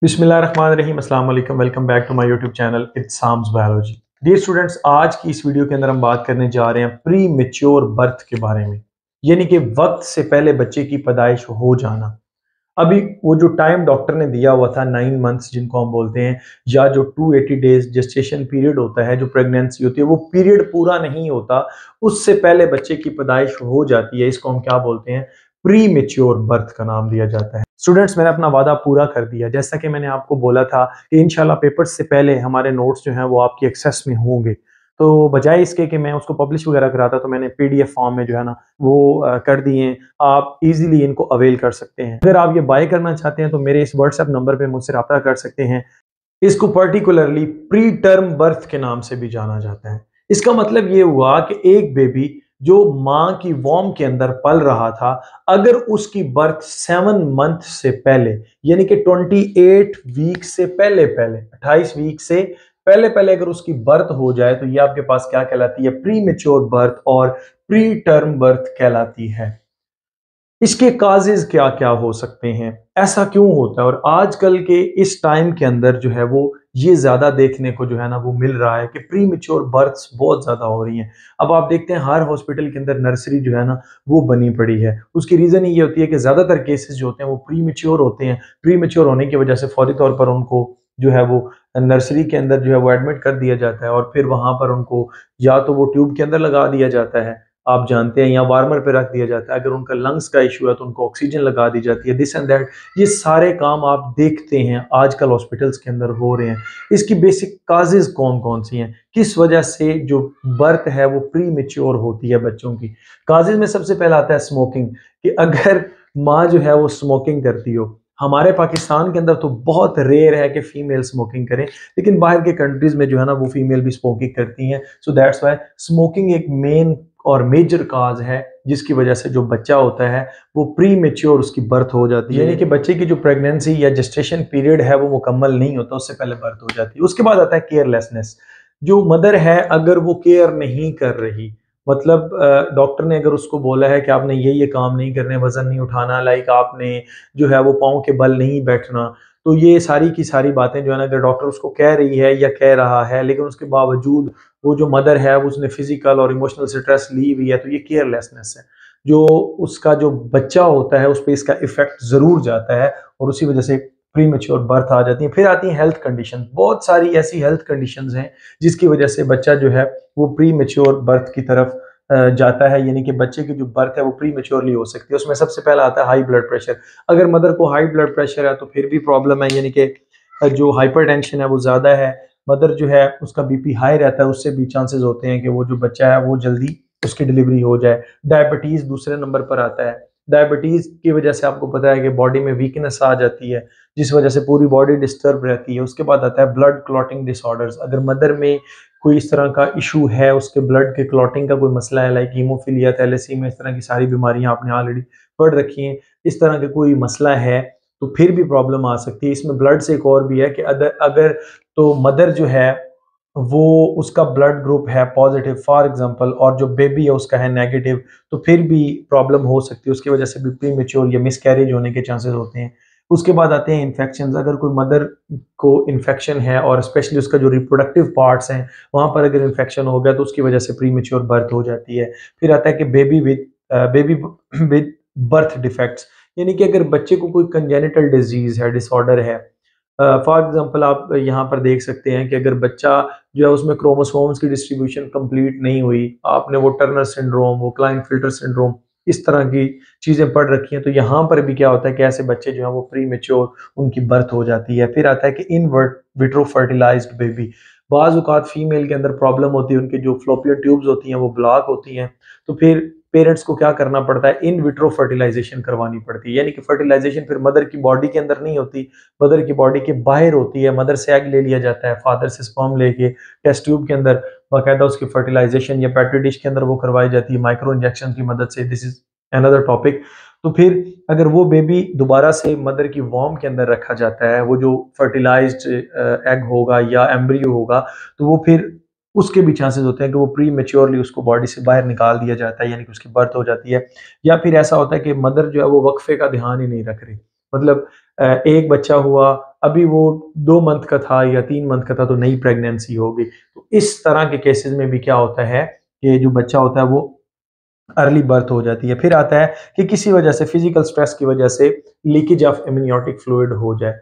बिस्मिल्लाहिर्रहमानिर्रहीम अस्सलाम वालेकुम welcome back to my YouTube channel it's Sam's biology. Dear students, आज की इस वीडियो के अंदर हम बात करने जा रहे हैं प्री मेच्योर बर्थ के बारे में, यानी कि वक्त से पहले बच्चे की पैदाइश हो जाना। अभी वो जो टाइम डॉक्टर ने दिया हुआ था 9 मंथ्स जिनको हम बोलते हैं, या जो 280 डेज जेस्टेशन पीरियड होता है, जो प्रेगनेंसी होती है, वो पीरियड पूरा नहीं होता, उससे पहले बच्चे की पैदाइश हो जाती है। इसको हम क्या बोलते हैं? प्री मेच्योर बर्थ का नाम दिया जाता है। स्टूडेंट्स, मैंने अपना वादा पूरा कर दिया। जैसा कि मैंने आपको बोला था कि इंशाल्लाह पेपर्स से पहले हमारे नोट्स जो हैं वो आपकी एक्सेस में होंगे। तो बजाय इसके कि मैं उसको पब्लिश वगैरह कराता, तो मैंने पीडीएफ फॉर्म में जो है ना वो कर दिए। आप इजीली इनको अवेल कर सकते हैं। अगर आप ये बाय करना चाहते हैं तो मेरे इस व्हाट्सएप नंबर पे मुझसे रब्ता कर सकते हैं। इसको पर्टिकुलरली प्री टर्म बर्थ के नाम से भी जाना जाता है। इसका मतलब ये हुआ कि एक बेबी जो मां की वॉर्म के अंदर पल रहा था, अगर उसकी बर्थ 7 मंथ से पहले, यानी कि 28 वीक से पहले पहले 28 वीक से पहले पहले अगर उसकी बर्थ हो जाए, तो ये आपके पास क्या कहलाती है? प्री मेच्योर बर्थ और प्री टर्म बर्थ कहलाती है। इसके काजेज क्या क्या हो सकते हैं, ऐसा क्यों होता है, और आजकल के इस टाइम के अंदर जो है वो ये ज्यादा देखने को जो है ना वो मिल रहा है कि प्री मेच्योर बर्थ्स बहुत ज्यादा हो रही हैं। अब आप देखते हैं हर हॉस्पिटल के अंदर नर्सरी जो है ना वो बनी पड़ी है। उसकी रीजन ये होती है कि ज्यादातर केसेस जो होते हैं वो प्री मेच्योर होते हैं। प्री मेच्योर होने की वजह से फौरी तौर पर उनको जो है वो नर्सरी के अंदर जो है वो एडमिट कर दिया जाता है, और फिर वहां पर उनको या तो वो ट्यूब के अंदर लगा दिया जाता है, आप जानते हैं, या वार्मर पे रख दिया जाता है। अगर उनका लंग्स का इशू है तो उनको ऑक्सीजन लगा दी जाती है, दिस एंड दैट। ये सारे काम आप देखते हैं आजकल हॉस्पिटल्स के अंदर हो रहे हैं। इसकी बेसिक काजेज कौन कौन सी हैं, किस वजह से जो बर्थ है वो प्री मेच्योर होती है बच्चों की? काजेज में सबसे पहला आता है स्मोकिंग, कि अगर माँ जो है वो स्मोकिंग करती हो। हमारे पाकिस्तान के अंदर तो बहुत रेयर है कि फीमेल स्मोकिंग करें, लेकिन बाहर के कंट्रीज में जो है ना वो फीमेल भी स्मोकिंग करती हैं। सो दैट्स वाई स्मोकिंग एक मेन और मेजर काज है जिसकी वजह से जो बच्चा होता है वो प्री मेच्योर उसकी बर्थ हो जाती है, यानी कि बच्चे की जो प्रेगनेंसी या जेस्टेशन पीरियड है वो मुकम्मल नहीं होता, उससे पहले बर्थ हो जाती है। उसके बाद आता है केयरलेसनेस। जो मदर है अगर वो केयर नहीं कर रही, मतलब डॉक्टर ने अगर उसको बोला है कि आपने ये काम नहीं करने, वजन नहीं उठाना, लाइक आपने जो है वो पाँव के बल नहीं बैठना, तो ये सारी की सारी बातें जो है ना अगर डॉक्टर उसको कह रही है या कह रहा है, लेकिन उसके बावजूद वो जो मदर है वो उसने फिजिकल और इमोशनल स्ट्रेस ली हुई है, तो ये केयरलेसनेस है। जो उसका जो बच्चा होता है उस पर इसका इफेक्ट जरूर जाता है, और उसी वजह से प्री मेच्योर बर्थ आ जाती है। फिर आती है हेल्थ कंडीशन। बहुत सारी ऐसी हेल्थ कंडीशंस हैं जिसकी वजह से बच्चा जो है वो प्री मेच्योर बर्थ की तरफ जाता है, यानी कि बच्चे की जो बर्थ है वो प्री मेच्योरली हो सकती है। उसमें सबसे पहला आता है हाई ब्लड प्रेशर। अगर मदर को हाई ब्लड प्रेशर है तो फिर भी प्रॉब्लम है, यानी कि जो हाइपरटेंशन है वो ज्यादा है, मदर जो है उसका बीपी हाई रहता है, उससे भी चांसेस होते हैं कि वो जो बच्चा है वो जल्दी उसकी डिलीवरी हो जाए। डायबिटीज दूसरे नंबर पर आता है। डायबिटीज की वजह से आपको पता है कि बॉडी में वीकनेस आ जाती है, जिस वजह से पूरी बॉडी डिस्टर्ब रहती है। उसके बाद आता है ब्लड क्लॉटिंग डिसऑर्डर्स। अगर मदर में कोई इस तरह का इशू है, उसके ब्लड के क्लॉटिंग का कोई मसला है, लाइक हीमोफीलिया, थैलेसीमिया, इस तरह की सारी बीमारियां आपने ऑलरेडी पढ़ रखी हैं, इस तरह का कोई मसला है तो फिर भी प्रॉब्लम आ सकती है। इसमें ब्लड से एक और भी है कि अगर अगर तो मदर जो है वो उसका ब्लड ग्रुप है पॉजिटिव फॉर एग्जांपल, और जो बेबी है उसका है नेगेटिव, तो फिर भी प्रॉब्लम हो सकती है। उसकी वजह से भी प्री मेच्योर या मिसकैरेज होने के चांसेस होते हैं। उसके बाद आते हैं इन्फेक्शन। अगर कोई मदर को इन्फेक्शन है, और स्पेशली उसका जो रिप्रोडक्टिव पार्ट्स हैं वहां पर अगर इन्फेक्शन हो गया, तो उसकी वजह से प्री मेच्योर बर्थ हो जाती है। फिर आता है कि बेबी विद बर्थ डिफेक्ट्स, यानी कि अगर बच्चे को कोई कंजेनिटल डिजीज है, डिसऑर्डर है। फॉर एग्जांपल आप यहाँ पर देख सकते हैं कि अगर बच्चा जो है उसमें क्रोमोसोम्स की डिस्ट्रीब्यूशन कंप्लीट नहीं हुई, आपने वो टर्नर सिंड्रोम, वो क्लाइनफिल्टर सिंड्रोम, इस तरह की चीजें पढ़ रखी हैं, तो यहाँ पर भी क्या होता है कि ऐसे बच्चे जो हैं वो प्री मेच्योर उनकी बर्थ हो जाती है। फिर आता है कि इन विट्रो फर्टिलाइज्ड बेबी। बाज औकात फीमेल के अंदर प्रॉब्लम होती है, उनकी जो फ्लोपियन ट्यूब्स होती हैं वो ब्लॉक होती हैं, तो फिर पेरेंट्स को क्या करना पड़ता है? इन विट्रो फर्टिलाइजेशन करवानी पड़ती है, यानी कि फर्टिलाइजेशन फिर मदर की बॉडी के अंदर नहीं होती, मदर की बॉडी के बाहर होती है। मदर से एग ले लिया जाता है, फादर से स्पर्म लेके टेस्ट ट्यूब के अंदर बाकायदा उसकी फर्टिलाइजेशन या पेट्री डिश के अंदर वो करवाई जाती है माइक्रो इंजेक्शन की मदद से। This is another topic. तो फिर अगर वो बेबी दोबारा से मदर की वॉर्म के अंदर रखा जाता है, वो जो फर्टिलाइज्ड एग होगा या एम्ब्रियो होगा, तो वो फिर उसके भी चांसेस होते हैं कि वो प्री मेच्योरली उसको बॉडी से बाहर निकाल दिया जाता है, यानी कि उसकी बर्थ हो जाती है। या फिर ऐसा होता है कि मदर जो है वो वक्फे का ध्यान ही नहीं रख रही, मतलब एक बच्चा हुआ, अभी वो 2 मंथ का था या 3 मंथ का था तो नई प्रेगनेंसी हो गई। तो इस तरह के केसेस में भी क्या होता है कि जो बच्चा होता है वो अर्ली बर्थ हो जाती है। फिर आता है कि किसी वजह से फिजिकल स्ट्रेस की वजह से लीकेज ऑफ एमनियोटिक फ्लूइड हो जाए,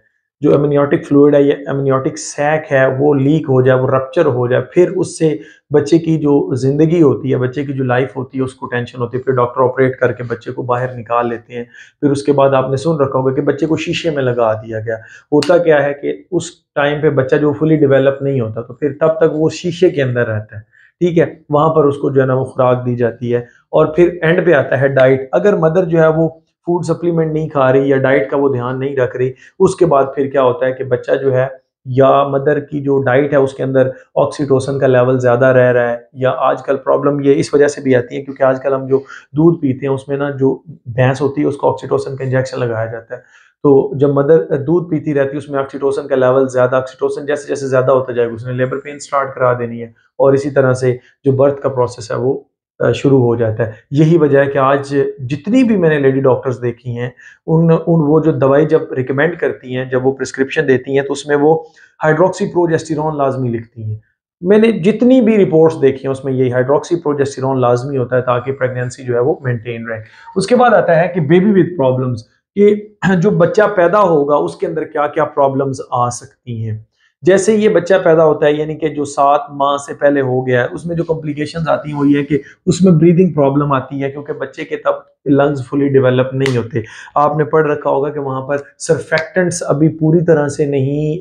जो एमनियोटिक फ्लूइड है, ये एमनियोटिक सैक है, वो लीक हो जाए, वो रप्चर हो जाए, फिर उससे बच्चे की जो जिंदगी होती है, बच्चे की जो लाइफ होती है, उसको टेंशन होती है। फिर डॉक्टर ऑपरेट करके बच्चे को बाहर निकाल लेते हैं। फिर उसके बाद आपने सुन रखा होगा कि बच्चे को शीशे में लगा दिया गया। होता क्या है कि उस टाइम पे बच्चा जो फुली डेवलप नहीं होता, तो फिर तब तक वो शीशे के अंदर रहता है, ठीक है। वहां पर उसको जो है ना वो खुराक दी जाती है। और फिर एंड पे आता है डाइट। अगर मदर जो है वो फूड सप्लीमेंट नहीं खा रही या डाइट का वो ध्यान नहीं रख रही, उसके बाद फिर क्या होता है कि बच्चा जो है, या मदर की जो डाइट है उसके अंदर ऑक्सीटोसिन का लेवल ज्यादा रह रहा है, या आजकल प्रॉब्लम ये इस वजह से भी आती है क्योंकि आजकल हम जो दूध पीते हैं उसमें ना जो भैंस होती है उसको ऑक्सीटोसिन का इंजेक्शन लगाया जाता है। तो जब मदर दूध पीती रहती है उसमें ऑक्सीटोसिन का लेवल ज्यादा, ऑक्सीटोसिन जैसे जैसे ज्यादा होता जाएगा उसने लेबर पेन स्टार्ट करा देनी है, और इसी तरह से जो बर्थ का प्रोसेस है वो शुरू हो जाता है। यही वजह है कि आज जितनी भी मैंने लेडी डॉक्टर्स देखी हैं, उन उन वो जो दवाई जब रिकमेंड करती हैं, जब वो प्रिस्क्रिप्शन देती हैं, तो उसमें वो हाइड्रोक्सी प्रोजेस्टेरॉन लाजमी लिखती हैं। मैंने जितनी भी रिपोर्ट्स देखी हैं उसमें यही हाइड्रोक्सी प्रोजेस्टेरॉन लाजमी होता है ताकि प्रेगनेंसी जो है वो मेंटेन रहे। उसके बाद आता है कि बेबी विद प्रॉब्लम्स, कि जो बच्चा पैदा होगा उसके अंदर क्या क्या प्रॉब्लम्स आ सकती हैं। जैसे ये बच्चा पैदा होता है, यानी कि जो 7 माह से पहले हो गया है, उसमें जो कॉम्प्लिकेशंस आती हैं वो ये है कि उसमें ब्रीदिंग प्रॉब्लम आती है, क्योंकि बच्चे के तब लंग्स फुली डेवलप नहीं होते। आपने पढ़ रखा होगा कि वहां पर सर्फेक्टेंट्स अभी पूरी तरह से नहीं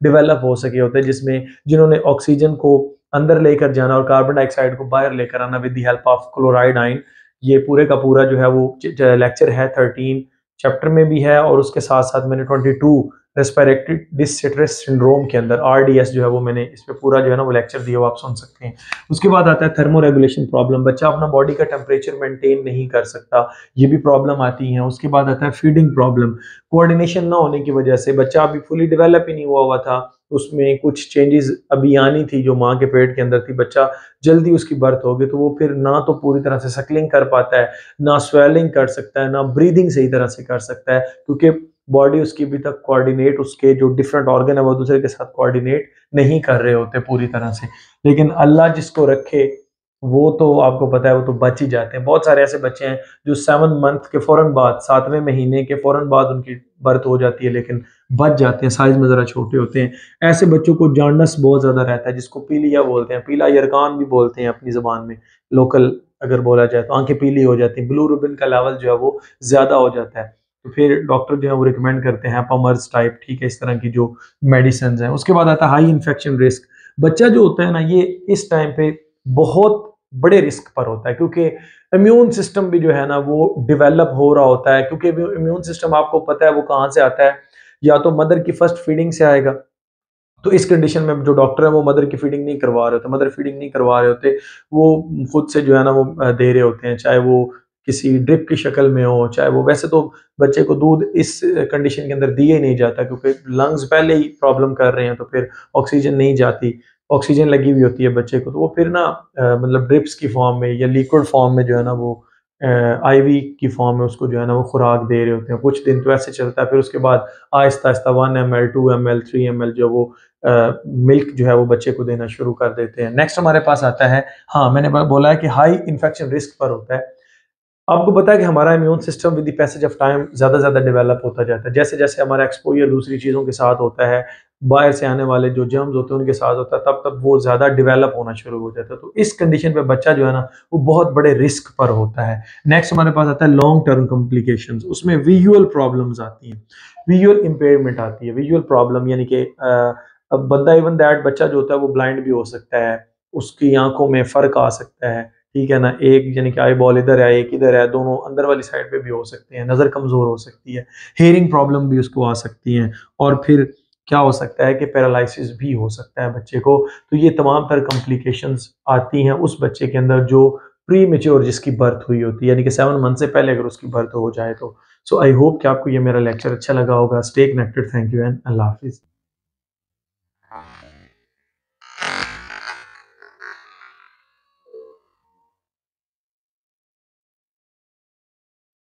डेवलप हो सके होते, जिसमें जिन्होंने ऑक्सीजन को अंदर लेकर जाना और कार्बन डाइऑक्साइड को बाहर लेकर आना with the help of chloride ion. ये पूरे का पूरा जो है वो लेक्चर है 13 चैप्टर में भी है, और उसके साथ साथ मैंने 22 रेस्पिरेटरी डिस्ट्रेस सिंड्रोम के अंदर RDS जो है वो मैंने इस पे पूरा जो है ना वो लेक्चर दिया, वो आप सुन सकते हैं। उसके बाद आता है थर्मो रेगुलेशन प्रॉब्लम, बच्चा अपना बॉडी का टेम्परेचर मेंटेन नहीं कर सकता, ये भी प्रॉब्लम आती है। उसके बाद आता है फीडिंग प्रॉब्लम, कोऑर्डिनेशन ना होने की वजह से बच्चा अभी फुली डेवलप ही नहीं हुआ था, उसमें कुछ चेंजेस अभी आनी थी जो माँ के पेट के अंदर थी, बच्चा जल्दी उसकी बर्थ हो गई तो वो फिर ना तो पूरी तरह से सकलिंग कर पाता है, ना स्वेलिंग कर सकता है, ना ब्रीदिंग सही तरह से कर सकता है, क्योंकि बॉडी उसकी अभी तक कोऑर्डिनेट, उसके जो डिफरेंट ऑर्गन है वो दूसरे के साथ कोऑर्डिनेट नहीं कर रहे होते पूरी तरह से। लेकिन अल्लाह जिसको रखे वो तो आपको पता है वो तो बच ही जाते हैं। बहुत सारे ऐसे बच्चे हैं जो 7 मंथ के फौरन बाद, 7वें महीने के फौरन बाद उनकी बर्थ हो जाती है, लेकिन बच जाते हैं, साइज में जरा छोटे होते हैं। ऐसे बच्चों को जांडस बहुत ज्यादा रहता है, जिसको पीलिया बोलते हैं, पीला यरकान भी बोलते हैं अपनी जबान में, लोकल अगर बोला जाए तो। आंखें पीली हो जाती हैं, ब्लू रिबन का लेवल जो है वो ज्यादा हो जाता है, तो फिर डॉक्टर जो है वो रिकमेंड करते हैं पमर्स टाइप, ठीक है, इस तरह की जो मेडिसिन हैं। उसके बाद आता है हाई इन्फेक्शन रिस्क। बच्चा जो होता है ना ये इस टाइम पे बहुत बड़े रिस्क पर होता है, क्योंकि इम्यून सिस्टम भी जो है ना वो डेवलप हो रहा होता है, क्योंकि इम्यून सिस्टम आपको पता है वो कहाँ से आता है, या तो मदर की फर्स्ट फीडिंग से आएगा। तो इस कंडीशन में जो डॉक्टर है वो मदर की फीडिंग नहीं करवा रहे होते, मदर फीडिंग नहीं करवा रहे होते, वो खुद से जो है ना वो दे रहे होते हैं, चाहे वो किसी ड्रिप की शक्ल में हो, चाहे वो, वैसे तो बच्चे को दूध इस कंडीशन के अंदर दिए ही नहीं जाता क्योंकि लंग्स पहले ही प्रॉब्लम कर रहे हैं, तो फिर ऑक्सीजन नहीं जाती, ऑक्सीजन लगी हुई होती है बच्चे को, तो वो फिर ना मतलब ड्रिप्स की फॉर्म में या लिक्विड फॉर्म में जो है ना वो IV की फॉर्म में उसको जो है ना वो खुराक दे रहे होते हैं। कुछ दिन तो ऐसे चलता है, फिर उसके बाद Aahista Aahista 1 ml 2 ml 3 ml जो वो मिल्क जो है वो बच्चे को देना शुरू कर देते हैं। नेक्स्ट हमारे पास आता है, हाँ मैंने बोला है कि हाई इन्फेक्शन रिस्क पर होता है। आपको पता है कि हमारा immune system with the passage of time ज़्यादा ज़्यादा डेवलप होता जाता है, जैसे जैसे हमारा एक्सपोजर दूसरी चीज़ों के साथ होता है, बाहर से आने वाले जो जर्म्स होते हैं उनके साथ होता है, तब तब वो ज़्यादा डेवलप होना शुरू हो जाता है। तो इस कंडीशन पे बच्चा जो है ना वो बहुत बड़े रिस्क पर होता है। नेक्स्ट हमारे पास आता है लॉन्ग टर्म कॉम्प्लिकेशंस, उसमें विजुअल प्रॉब्लम्स आती हैं, विजुअल इम्पेयरमेंट आती है। विजुअल प्रॉब्लम यानी कि अब बंदा, इवन दैट बच्चा जो होता है वो ब्लाइंड भी हो सकता है, उसकी आंखों में फर्क आ सकता है, ठीक है ना, एक यानी कि आई बॉल इधर है एक इधर है, दोनों अंदर वाली साइड पे भी हो सकते हैं, नज़र कमज़ोर हो सकती है, हेयरिंग प्रॉब्लम भी उसको आ सकती है, और फिर क्या हो सकता है कि पैरालिसिस भी हो सकता है बच्चे को। तो ये तमाम तर कॉम्प्लिकेशंस आती हैं उस बच्चे के अंदर जो प्री मेच्योर जिसकी बर्थ हुई होती है, यानी कि 7 मंथ से पहले अगर उसकी बर्थ हो जाए तो। सो आई होप कि आपको ये मेरा लेक्चर अच्छा लगा होगा। Stay connected, thank you and अल्लाह हाफिज़।